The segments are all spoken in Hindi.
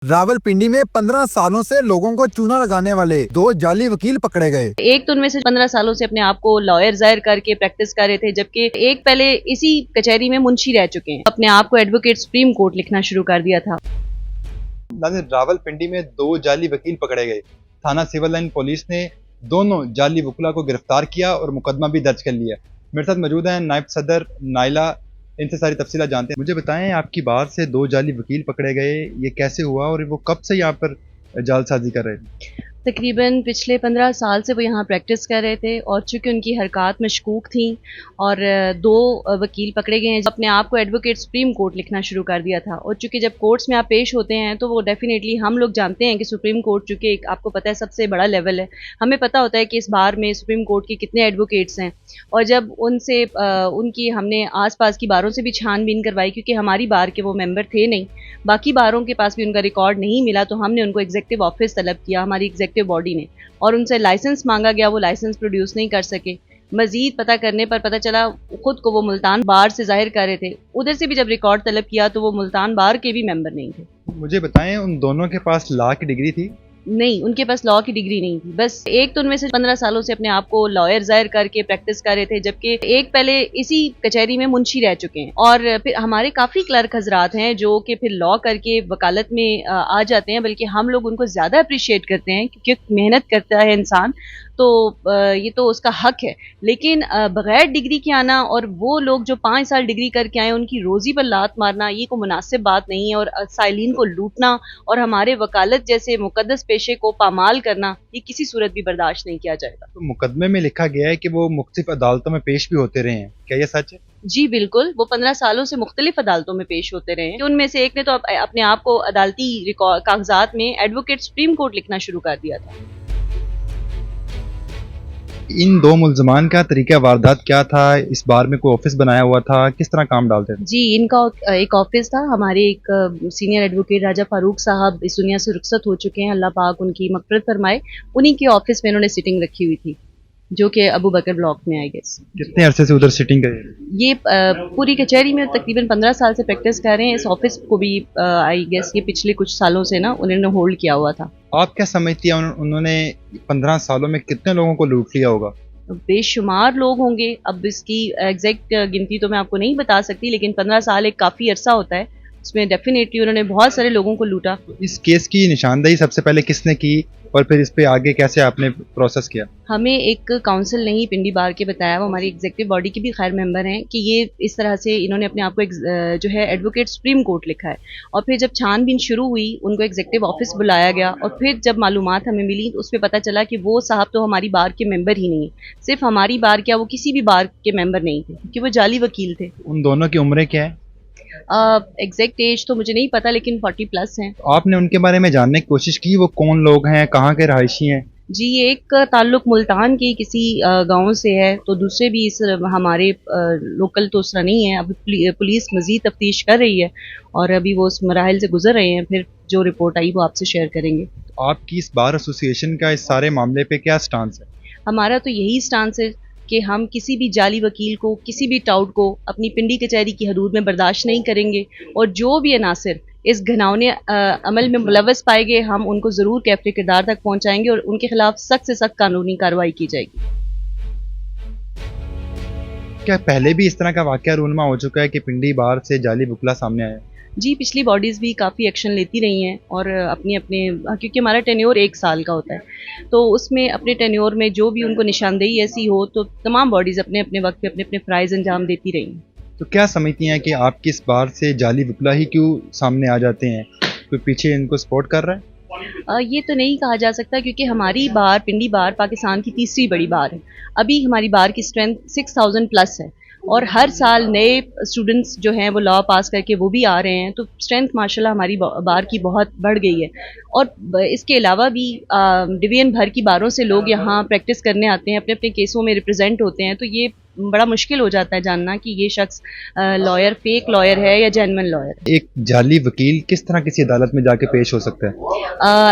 रावलपिंडी में 15 सालों से लोगों को चूना लगाने वाले 2 जाली वकील पकड़े गए। एक तो उनमें से 15 सालों से अपने आप को लॉयर जाहिर करके प्रैक्टिस कर रहे थे, जबकि एक पहले इसी कचहरी में मुंशी रह चुके हैं। अपने आप को एडवोकेट सुप्रीम कोर्ट लिखना शुरू कर दिया था। रावलपिंडी में 2 जाली वकील पकड़े गए। थाना सिविल लाइन पुलिस ने दोनों जाली वकीला को गिरफ्तार किया और मुकदमा भी दर्ज कर लिया। मेरे साथ मौजूद हैं नायब सदर नाइला, इनसे सारी तफसीला जानते हैं। मुझे बताएं, आपकी बार से 2 जाली वकील पकड़े गए, ये कैसे हुआ और वो कब से यहाँ पर जालसाजी कर रहे थे? तकरीबन पिछले 15 साल से वो यहाँ प्रैक्टिस कर रहे थे और चूंकि उनकी हरकत मशकूक थी और 2 वकील पकड़े गए हैं। अपने आप को एडवोकेट सुप्रीम कोर्ट लिखना शुरू कर दिया था और चूंकि जब कोर्ट्स में आप पेश होते हैं तो वो डेफिनेटली हम लोग जानते हैं कि सुप्रीम कोर्ट चूंकि आपको पता है सबसे बड़ा लेवल है, हमें पता होता है कि इस बार में सुप्रीम कोर्ट के कितने एडवोकेट्स हैं। और जब उनसे उनकी हमने आसपास की बारों से भी छानबीन करवाई, क्योंकि हमारी बार के वो मेंबर थे नहीं, बाकी बारों के पास भी उनका रिकॉर्ड नहीं मिला, तो हमने उनको एग्जीक्यूटिव ऑफिस तलब किया, हमारी एग्जीक्यूटिव बॉडी ने, और उनसे लाइसेंस मांगा गया। वो लाइसेंस प्रोड्यूस नहीं कर सके। मजीद पता करने पर पता चला खुद को वो मुल्तान बार से जाहिर कर रहे थे। उधर से भी जब रिकॉर्ड तलब किया तो वो मुल्तान बार के भी मेंबर नहीं थे। मुझे बताएं, उन दोनों के पास लॉ की डिग्री थी? नहीं, उनके पास लॉ की डिग्री नहीं थी। बस एक तो उनमें से 15 सालों से अपने आप को लॉयर जाहिर करके प्रैक्टिस कर रहे थे, जबकि एक पहले इसी कचहरी में मुंशी रह चुके हैं। और फिर हमारे काफ़ी क्लर्क हजरात हैं जो कि फिर लॉ करके वकालत में आ जाते हैं, बल्कि हम लोग उनको ज़्यादा अप्रिशिएट करते हैं क्योंकि मेहनत करता है इंसान, तो ये तो उसका हक है। लेकिन बगैर डिग्री के आना और वो लोग जो 5 साल डिग्री करके आए उनकी रोज़ी पर लात मारना, ये कोई मुनासिब बात नहीं है। और साइलिन को लूटना और हमारे वकालत जैसे मुकद्दस पेशे को पामाल करना, ये किसी सूरत भी बर्दाश्त नहीं किया जाएगा। तो मुकदमे में लिखा गया है कि वो मुख्तलिफ अदालतों में पेश भी होते रहे हैं, क्या ये सच है? जी बिल्कुल, वो 15 सालों से मुख्तलिफ अदालतों में पेश होते रहे हैं। उनमें से एक ने तो अपने आप को अदालती कागजात में एडवोकेट सुप्रीम कोर्ट लिखना शुरू कर दिया था। इन 2 मुल्ज़मान का तरीका वारदात क्या था? इस बार में कोई ऑफिस बनाया हुआ था? किस तरह काम डालते थे? जी, इनका एक ऑफिस था। हमारे एक सीनियर एडवोकेट राजा फारूक साहब इस दुनिया से रुखसत हो चुके हैं, अल्लाह पाक उनकी मग़फ़िरत फरमाए। उन्हीं के ऑफिस में इन्होंने सिटिंग रखी हुई थी, जो कि अबू बकर ब्लॉक में, आई गेस। कितने अरसे से उधर सिटिंग कर? ये पूरी कचहरी में तकरीबन 15 साल से प्रैक्टिस कर रहे हैं। इस ऑफिस को भी आई गेस ये पिछले कुछ सालों से ना उन्होंने होल्ड किया हुआ था। आप क्या समझती हैं, उन्होंने 15 सालों में कितने लोगों को लूट लिया होगा? बेशुमार लोग होंगे। अब इसकी एग्जैक्ट गिनती तो मैं आपको नहीं बता सकती, लेकिन 15 साल एक काफ़ी अरसा होता है, उसमें डेफिनेटली उन्होंने बहुत सारे लोगों को लूटा। इस केस की निशानदेही सबसे पहले किसने की और फिर इस पे आगे कैसे आपने प्रोसेस किया? हमें एक काउंसिल ने ही पिंडी बार के बताया, वो हमारी एग्जीक्यूटिव बॉडी के भी खैर मेंबर हैं, कि ये इस तरह से इन्होंने अपने आप को जो है एडवोकेट सुप्रीम कोर्ट लिखा है। और फिर जब छानबीन शुरू हुई, उनको एग्जीक्यूटिव ऑफिस बुलाया गया और फिर जब मालूमात हमें मिली तो उसमें पता चला कि वो साहब तो हमारी बार के मेंबर ही नहीं है। सिर्फ हमारी बार क्या, वो किसी भी बार के मेंबर नहीं थे, क्योंकि वो जाली वकील थे। उन दोनों की उम्रें क्या है? एग्जैक्ट एज तो मुझे नहीं पता, लेकिन 40+ हैं। आपने उनके बारे में जानने की कोशिश की, वो कौन लोग हैं, कहाँ के रहायशी हैं? जी, एक ताल्लुक मुल्तान की किसी गांव से है, तो दूसरे भी इस हमारे लोकल तो उस तरह नहीं है। अभी पुलिस मजीद तफ्तीश कर रही है और अभी वो उस मराहल से गुजर रहे हैं, फिर जो रिपोर्ट आई वो आपसे शेयर करेंगे। तो आपकी इस बार एसोसिएशन का इस सारे मामले पे क्या स्टांस है? हमारा तो यही स्टांस है कि हम किसी भी जाली वकील को, किसी भी टाउट को अपनी पिंडी कचहरी की हदूद में बर्दाश्त नहीं करेंगे, और जो भी अनासिर इस घिनौने अमल में मुलव्वस पाए गए, हम उनको ज़रूर कैफरे किरदार तक पहुँचाएंगे और उनके खिलाफ सख्त से सख्त कानूनी कार्रवाई की जाएगी। क्या पहले भी इस तरह का वाकया रूनमा हो चुका है कि पिंडी बार से जाली वकीला सामने आया? जी, पिछली बॉडीज़ भी काफ़ी एक्शन लेती रही हैं और अपने अपने, क्योंकि हमारा टेन्योर 1 साल का होता है, तो उसमें अपने टेन्योर में जो भी उनको निशानदेही ऐसी हो तो तमाम बॉडीज़ अपने अपने वक्त पे अपने अपने फ़राइज़ अंजाम देती रही। तो क्या समझती हैं कि आपकी इस बार से जाली वकीला ही क्यों सामने आ जाते हैं? कोई पीछे इनको सपोर्ट कर रहा है? ये तो नहीं कहा जा सकता, क्योंकि हमारी बार, पिंडी बार, पाकिस्तान की तीसरी बड़ी बार है। अभी हमारी बार की स्ट्रेंथ 6000+ है और हर साल नए स्टूडेंट्स जो हैं वो लॉ पास करके वो भी आ रहे हैं, तो स्ट्रेंथ माशाल्लाह हमारी बार की बहुत बढ़ गई है। और इसके अलावा भी डिवीजन भर की बारों से लोग यहाँ प्रैक्टिस करने आते हैं, अपने अपने केसों में रिप्रेजेंट होते हैं, तो ये बड़ा मुश्किल हो जाता है जानना कि ये शख्स लॉयर, फेक लॉयर है या जेन्युइन लॉयर। एक जाली वकील किस तरह किसी अदालत में जाके पेश हो सकता है?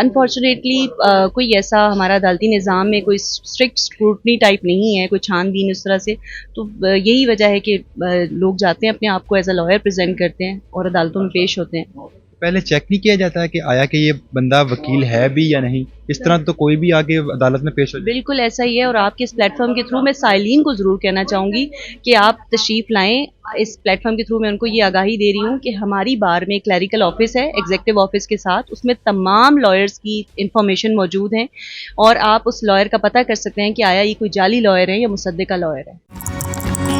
अनफॉर्चुनेटली कोई ऐसा हमारा अदालती निज़ाम में कोई स्ट्रिक्ट स्क्रूटनी टाइप नहीं है, कोई छानबीन इस तरह से, तो यही वजह है कि लोग जाते हैं, अपने आप को एज अ लॉयर प्रेजेंट करते हैं और अदालतों में पेश होते हैं। पहले चेक नहीं किया जाता है कि आया कि ये बंदा वकील है भी या नहीं? इस तरह तो कोई भी आगे अदालत में पेश हो जाए। बिल्कुल ऐसा ही है, और आपके इस प्लेटफॉर्म के थ्रू मैं साइलिन को ज़रूर कहना चाहूँगी कि आप तशरीफ़ लाएं। इस प्लेटफॉर्म के थ्रू मैं उनको ये आगाही दे रही हूँ कि हमारी बार में क्लैरिकल ऑफिस है एग्जीक्यूटिव ऑफिस के साथ, उसमें तमाम लॉयर्स की इंफॉर्मेशन मौजूद हैं और आप उस लॉयर का पता कर सकते हैं कि आया ये कोई जाली लॉयर है या मुसद्दिका लॉयर है।